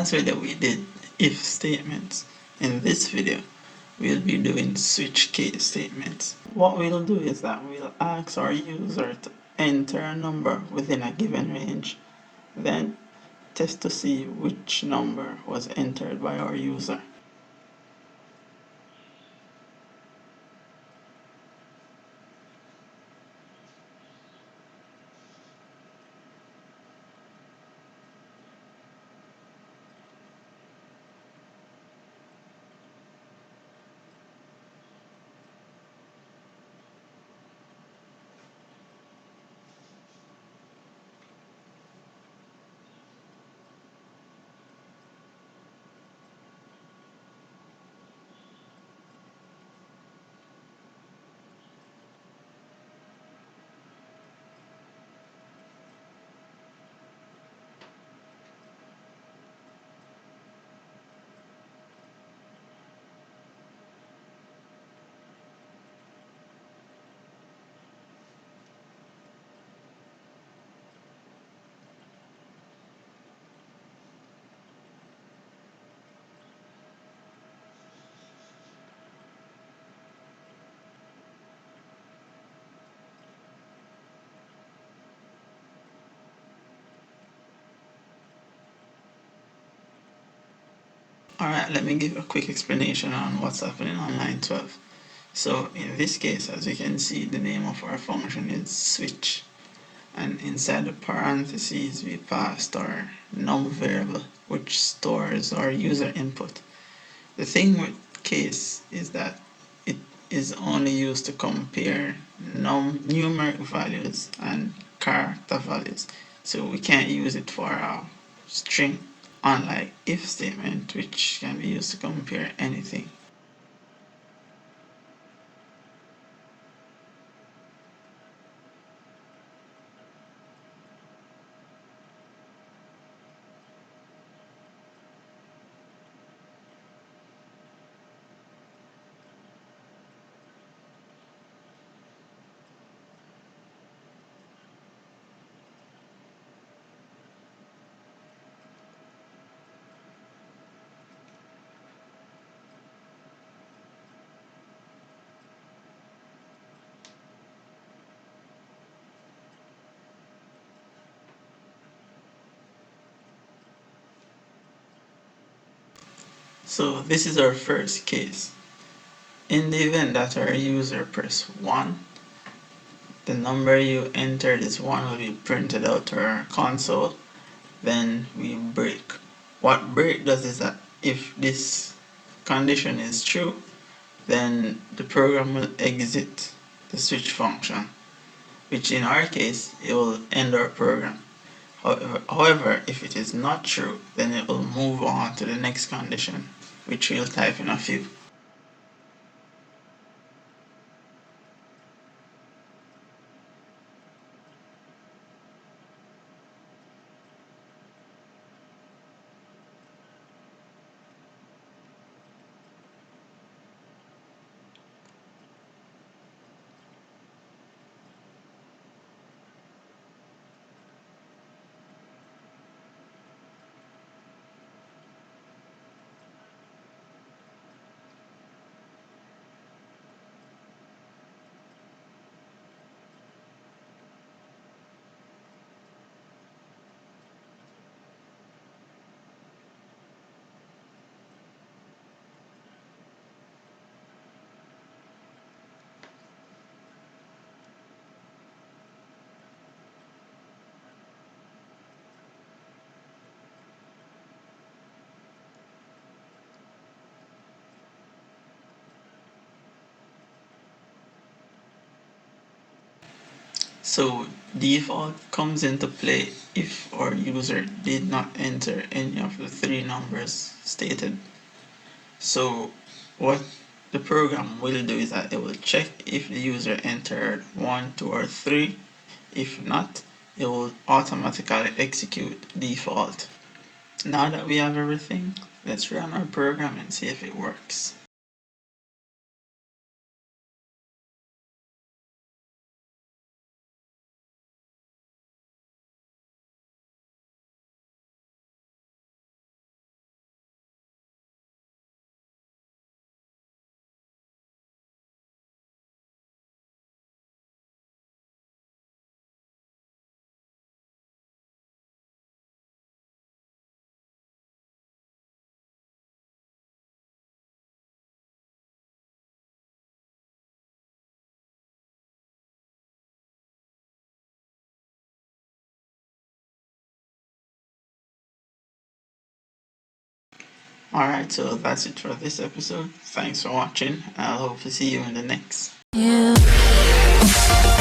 last video we did if statements. In this video, we'll be doing switch case statements. What we'll do is that we'll ask our user to enter a number within a given range, then test to see which number was entered by our user. Alright, let me give a quick explanation on what's happening on line 12. So in this case, as you can see, the name of our function is switch. And inside the parentheses, we passed our num variable, which stores our user input. The thing with case is that it is only used to compare numeric values and character values. So we can't use it for a string, unlike if statement, which can be used to compare anything. So this is our first case. In the event that our user press 1, the number you entered is 1 will be printed out to our console. Then we break. What break does is that if this condition is true, then the program will exit the switch function, which in our case, it will end our program. However, if it is not true, then it will move on to the next condition, which we'll type in a few. So default comes into play if our user did not enter any of the 3 numbers stated. So what the program will do is that it will check if the user entered 1, 2, or 3. If not, it will automatically execute default. Now that we have everything, let's run our program and see if it works. Alright, so that's it for this episode. Thanks for watching. I'll hope to see you in the next. Yeah.